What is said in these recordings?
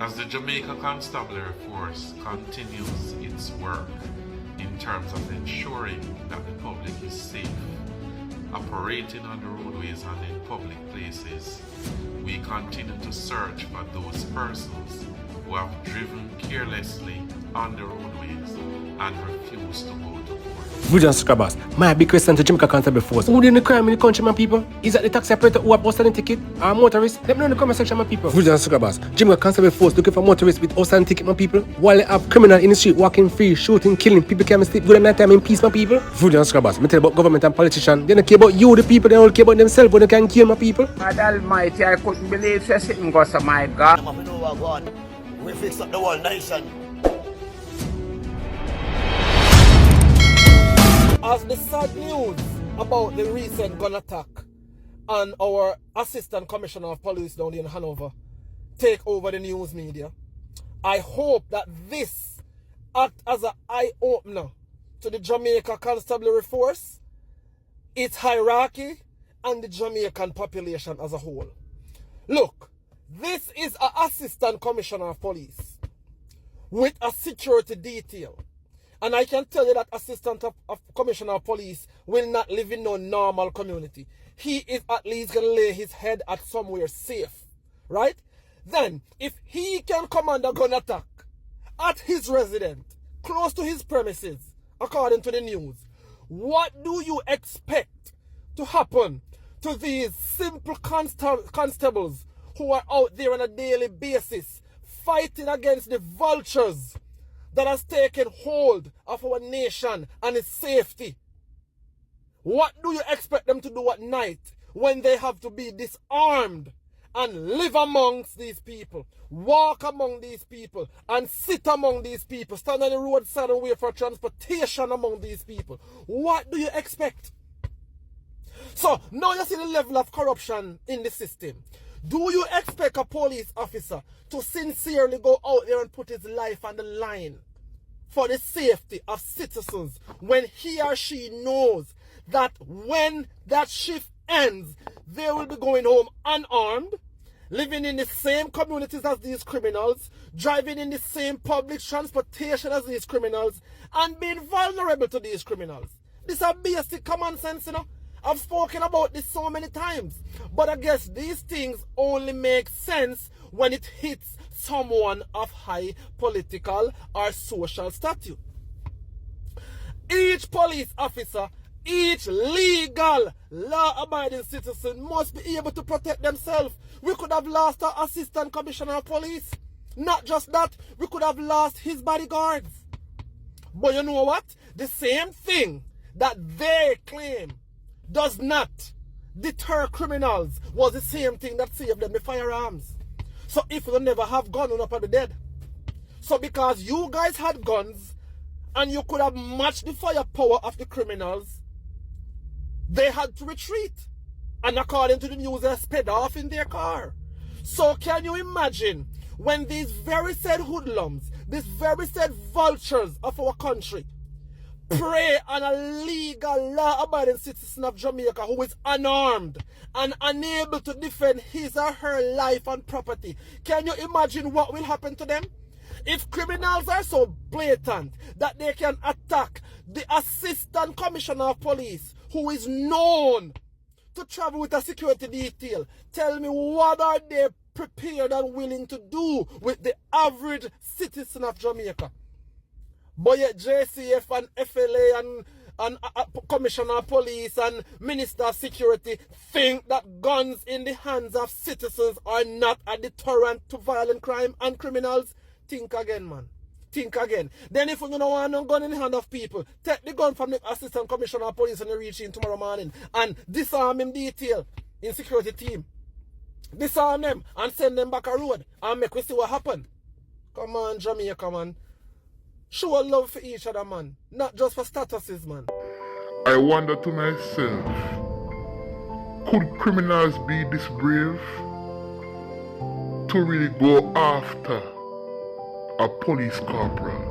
As the Jamaica Constabulary Force continues its work in terms of ensuring that the public is safe, operating on the roadways and in public places, we continue to search for those persons who have driven carelessly on the roadways and refuse to go to court. Virgin Scrubbers, my big question to Jamaica Constabulary Force. Who did the crime in the country, my people? Is that the taxi operator who have outstanding ticket or motorists? Let me know in the comment section, my people. Virgin Scrubbers, Jamaica Constabulary Force looking for motorists with outstanding ticket, my people. While they have criminal in the street walking free, shooting, killing, people can't sleep good at night time in peace, my people. Virgin Scrubbers, me tell about government and politicians. They don't care about you, the people. They don't care about themselves, but they can kill my people. God Almighty, I couldn't believe this thing goes to my God. We fix up the whole nation. As the sad news about the recent gun attack and our Assistant Commissioner of Police down in Hanover take over the news media, I hope that this act as an eye-opener to the Jamaica Constabulary Force, its hierarchy, and the Jamaican population as a whole. Look, this is an Assistant Commissioner of Police with a security detail. And I can tell you that Assistant Commissioner of Police will not live in no normal community. He is at least going to lay his head at somewhere safe. Right? Then, if he can command a gun attack at his residence, close to his premises, according to the news, what do you expect to happen to these simple constables who are out there on a daily basis fighting against the vultures that has taken hold of our nation and its safety? What do you expect them to do at night when they have to be disarmed and live amongst these people, walk among these people, and sit among these people, stand on the roadside and wait for transportation among these people? What do you expect? So, now you see the level of corruption in the system. Do you expect a police officer to sincerely go out there and put his life on the line for the safety of citizens when he or she knows that when that shift ends, they will be going home unarmed, living in the same communities as these criminals, driving in the same public transportation as these criminals, and being vulnerable to these criminals? This is basic common sense, you know. I've spoken about this so many times, but I guess these things only make sense when it hits someone of high political or social stature. Each police officer, each legal, law-abiding citizen must be able to protect themselves. We could have lost our Assistant Commissioner of Police. Not just that, we could have lost his bodyguards. But you know what? The same thing that they claim does not deter criminals was the same thing that saved them the firearms. So if you never have gun, you're not probably dead. So because you guys had guns and you could have matched the firepower of the criminals, they had to retreat. And according to the news, they sped off in their car. So can you imagine when these very said hoodlums, these very said vultures of our country, prey on a legal, law-abiding citizen of Jamaica who is unarmed and unable to defend his or her life and property? Can you imagine what will happen to them? If criminals are so blatant that they can attack the Assistant Commissioner of Police, who is known to travel with a security detail, tell me what are they prepared and willing to do with the average citizen of Jamaica? But yet JCF and FLA and Commissioner of Police and Minister of Security think that guns in the hands of citizens are not a deterrent to violent crime and criminals. Think again, man. Think again. Then if you don't want no gun in the hand of people, take the gun from the Assistant Commissioner of Police and you reach in tomorrow morning and disarm him detail in security team. Disarm them and send them back a road and make we see what happen. Come on, Jamaica, man. Show love for each other, man. Not just for statuses, man. I wonder to myself, could criminals be this brave to really go after a police corporal?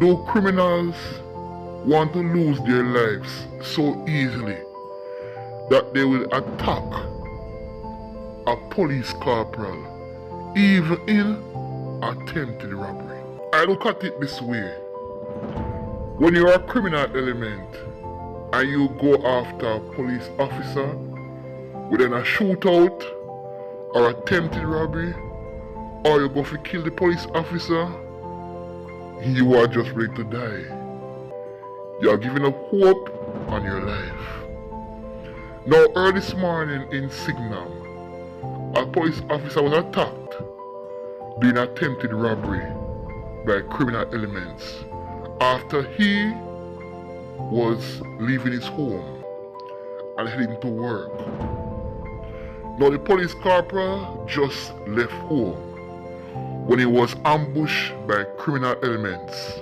Do criminals want to lose their lives so easily that they will attack a police corporal even in attempted robbery. I look at it this way. When you're a criminal element and you go after a police officer within a shootout or attempted robbery, or you go to kill the police officer, you are just ready to die. You are giving up hope on your life. Now, early this morning in Signal, a police officer was attacked during attempted robbery by criminal elements after he was leaving his home and heading to work. Now, the police corporal just left home when he was ambushed by criminal elements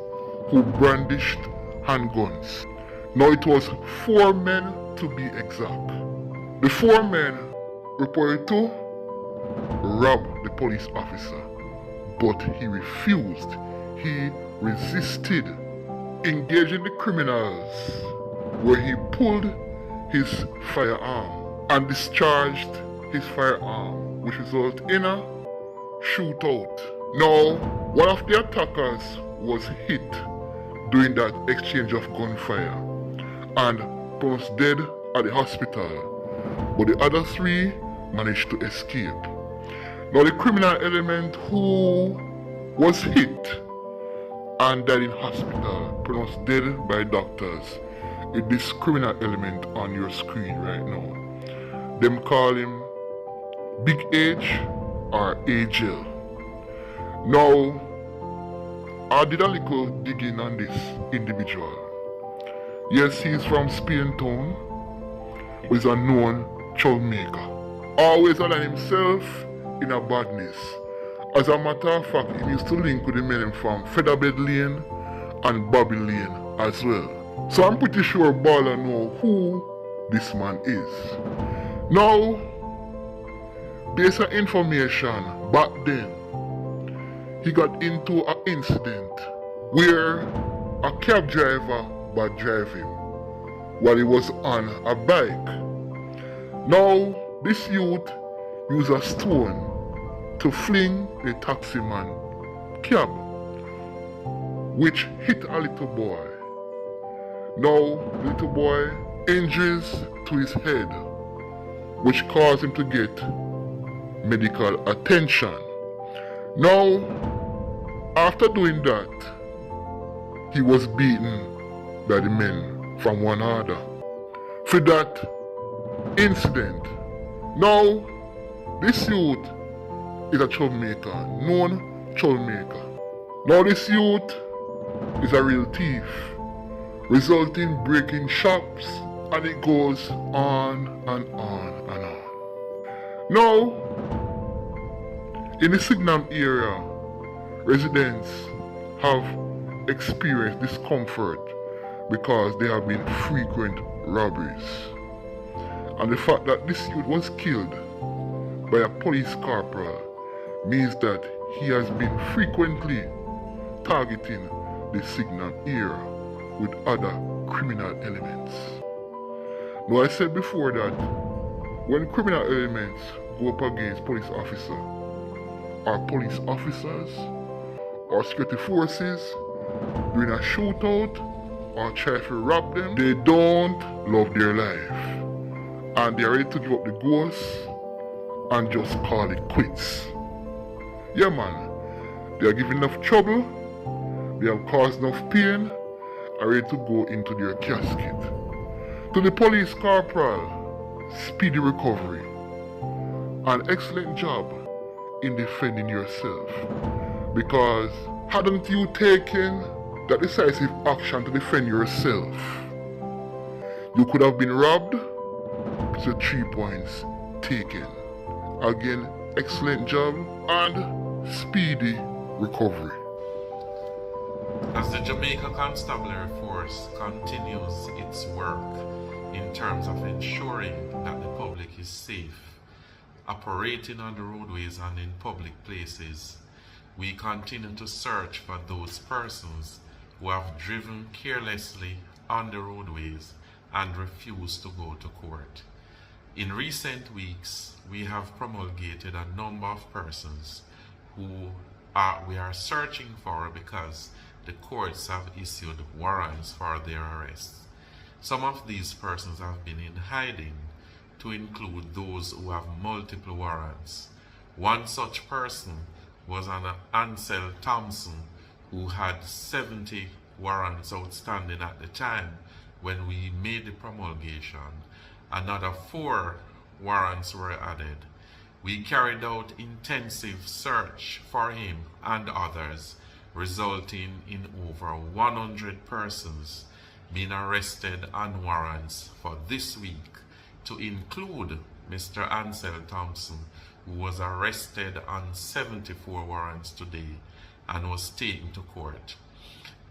who brandished handguns. Now, it was 4 men to be exact. The 4 men reported to rob the police officer, but he refused. He resisted engaging the criminals, where he pulled his firearm and discharged his firearm, which resulted in a shootout. Now, one of the attackers was hit during that exchange of gunfire and pronounced dead at the hospital, but the other 3 managed to escape. Now, the criminal element who was hit and died in hospital, pronounced dead by doctors, is this criminal element on your screen right now. Them call him Big H or AJ. Now, I did a little digging on this individual. Yes, he's from Spain Town, but he's a known troublemaker. Always align himself in a badness. As a matter of fact, he used to link with the men from Featherbed Lane and Bobby Lane as well. So I'm pretty sure Baller know who this man is. Now, based on information, back then, he got into an incident where a cab driver bad drive him while he was on a bike. Now, this youth used a stone to fling the taxi man cab, which hit a little boy. Now, the little boy injuries to his head, which caused him to get medical attention. Now, after doing that, he was beaten by the men from one order for that incident. Now, this youth is a troublemaker, known troublemaker. Now, this youth is a real thief, resulting in breaking shops, and it goes on and on and on. Now, in the Signal area, residents have experienced discomfort because there have been frequent robberies. And the fact that this youth was killed by a police corporal means that he has been frequently targeting the Signal area with other criminal elements. Now, I said before that when criminal elements go up against police officers or security forces during a shootout or try to rob them, they don't love their life and they're ready to give up the ghost and just call it quits. Yeah, man, they are giving enough trouble, they have caused enough pain, are ready to go into their casket. To the police corporal, speedy recovery. An excellent job in defending yourself, because hadn't you taken that decisive action to defend yourself, you could have been robbed. So 3 points taken. Again, excellent job and speedy recovery. As the Jamaica Constabulary Force continues its work in terms of ensuring that the public is safe, operating on the roadways and in public places, we continue to search for those persons who have driven carelessly on the roadways and refuse to go to court. In recent weeks, we have promulgated a number of persons who we are searching for because the courts have issued warrants for their arrests. Some of these persons have been in hiding, to include those who have multiple warrants. One such person was an Ansel Thompson, who had 70 warrants outstanding at the time when we made the promulgation. Another 4 warrants were added. We carried out intensive search for him and others, resulting in over 100 persons being arrested on warrants for this week, to include Mr. Ansel Thompson, who was arrested on 74 warrants today and was taken to court.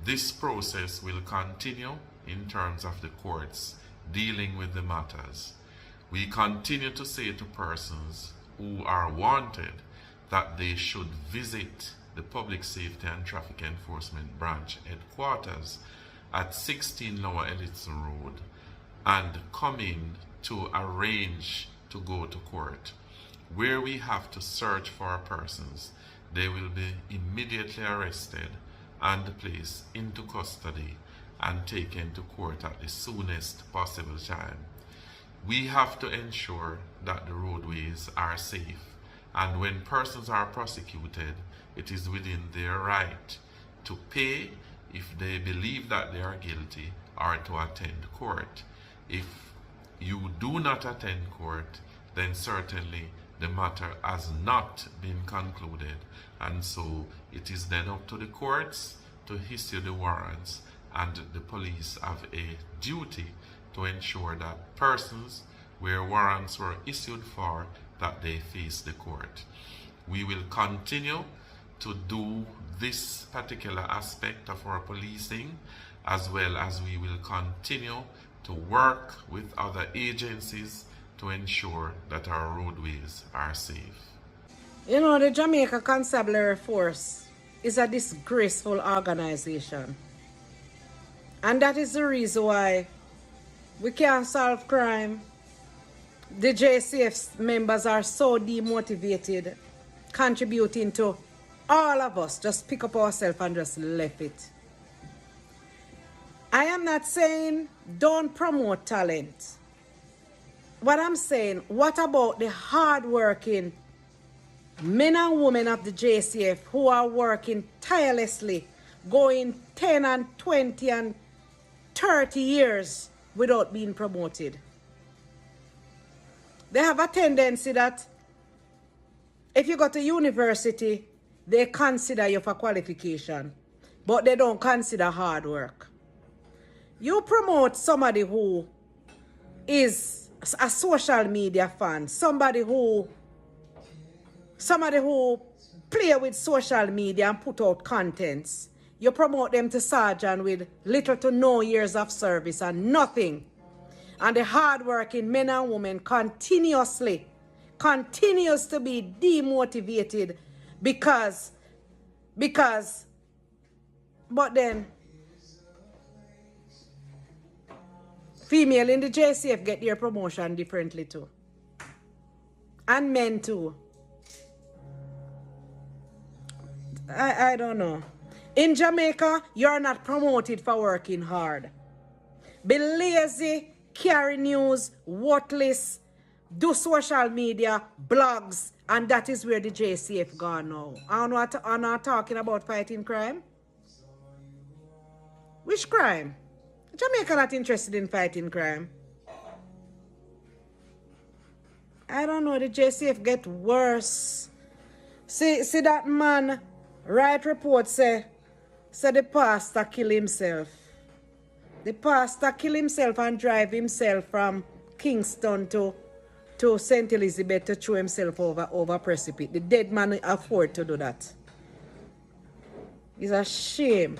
This process will continue in terms of the courts dealing with the matters. We continue to say to persons who are wanted that they should visit the Public Safety and Traffic Enforcement Branch headquarters at 16 Lower Ellison Road and come in to arrange to go to court. Where we have to search for persons, they will be immediately arrested and placed into custody and taken to court at the soonest possible time. We have to ensure that the roadways are safe, and when persons are prosecuted, it is within their right to pay if they believe that they are guilty or to attend court. If you do not attend court, then certainly the matter has not been concluded, and so it is then up to the courts to issue the warrants, and the police have a duty to ensure that persons where warrants were issued for, that they face the court. We will continue to do this particular aspect of our policing, as well as we will continue to work with other agencies to ensure that our roadways are safe. You know, the Jamaica Constabulary Force is a disgraceful organization. And that is the reason why we can't solve crime. The JCF members are so demotivated, contributing to all of us just pick up ourselves and just left it. I am not saying don't promote talent. What I'm saying, what about the hard-working men and women of the JCF who are working tirelessly, going 10 and 20 and 30 years without being promoted? They have a tendency that if you go to university, they consider you for qualification, but they don't consider hard work. You promote somebody who is a social media fan, somebody who play with social media and put out contents. You promote them to sergeant with little to no years of service and nothing. And the hardworking men and women continues to be demotivated because but then female in the JCF get their promotion differently too. And men too. I don't know. In Jamaica, you're not promoted for working hard. Be lazy, carry news, worthless, do social media, blogs, and that is where the JCF gone now. I'm not talking about fighting crime. Which crime? Jamaica not interested in fighting crime. I don't know, the JCF get worse. See that man write report say the pastor kill himself. The pastor kill himself and drive himself from Kingston to St. Elizabeth to throw himself over precipice. The dead man afford to do that. It's a shame.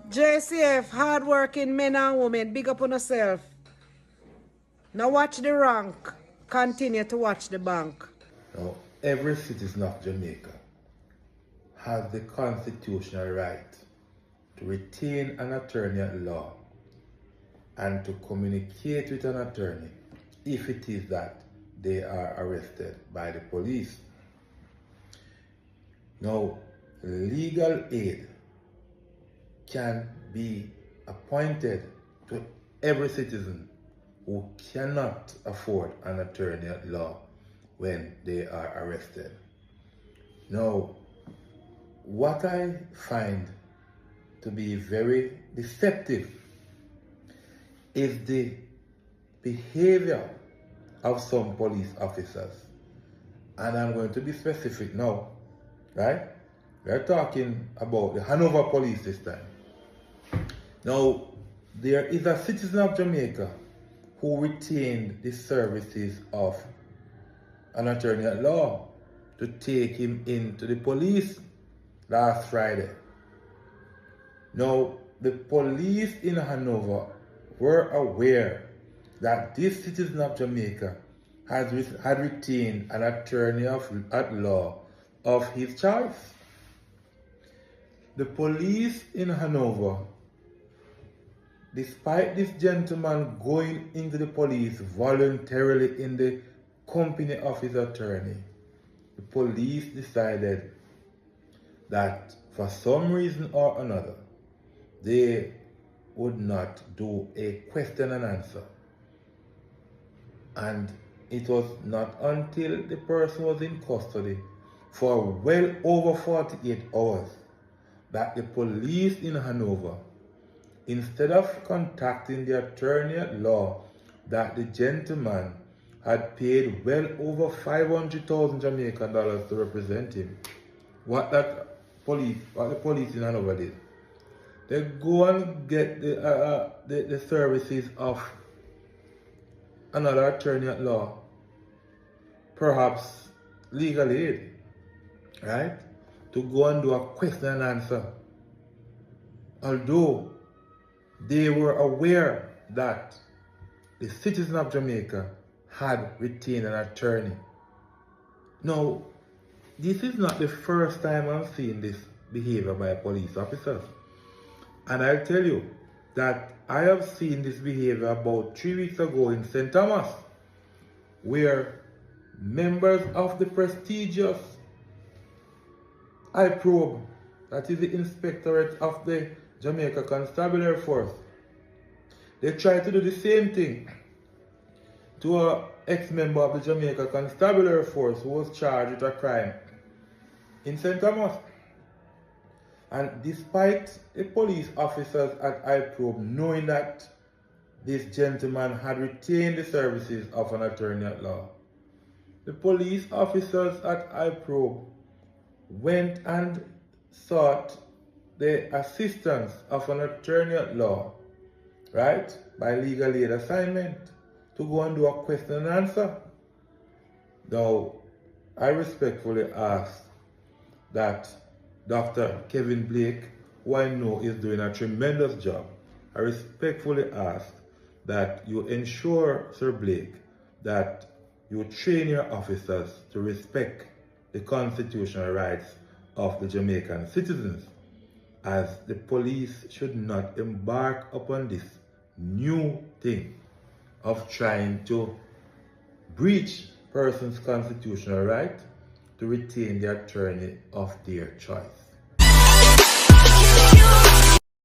JCF, hardworking men and women, big up on yourself. Now watch the rank. Continue to watch the bank. Now, every citizen of Jamaica has the constitutional right to retain an attorney at law and to communicate with an attorney if it is that they are arrested by the police. Now, legal aid can be appointed to every citizen who cannot afford an attorney at law when they are arrested. Now, what I find to be very deceptive is the behavior of some police officers. And I'm going to be specific now, right? We're talking about the Hanover police this time. Now, there is a citizen of Jamaica who retained the services of an attorney at law to take him into the police last Friday. Now, the police in Hanover were aware that this citizen of Jamaica had retained an attorney at law of his choice. The police in Hanover, despite this gentleman going into the police voluntarily in the company of his attorney, the police decided that for some reason or another, they would not do a question and answer. And it was not until the person was in custody for well over 48 hours that the police in Hanover, instead of contacting the attorney at law that the gentleman had paid well over 500,000 Jamaican dollars to represent him, what the police in Hanover did, they go and get the services of another attorney at law, perhaps legal aid, right? To go and do a question and answer. Although they were aware that the citizen of Jamaica had retained an attorney. Now, this is not the first time I'm seeing this behavior by police officers. And I'll tell you that I have seen this behavior about 3 weeks ago in St. Thomas, where members of the prestigious I-Probe, that is the Inspectorate of the Jamaica Constabulary Force, they tried to do the same thing to an ex-member of the Jamaica Constabulary Force who was charged with a crime in St. Thomas. And despite the police officers at I-Probe knowing that this gentleman had retained the services of an attorney at law, the police officers at I-Probe went and sought the assistance of an attorney at law, right, by legal aid assignment, to go and do a question and answer. Now, I respectfully ask that Dr. Kevin Blake, who I know is doing a tremendous job, I respectfully ask that you ensure, Sir Blake, that you train your officers to respect the constitutional rights of the Jamaican citizens, as the police should not embark upon this new thing of trying to breach persons' constitutional right to retain the attorney of their choice.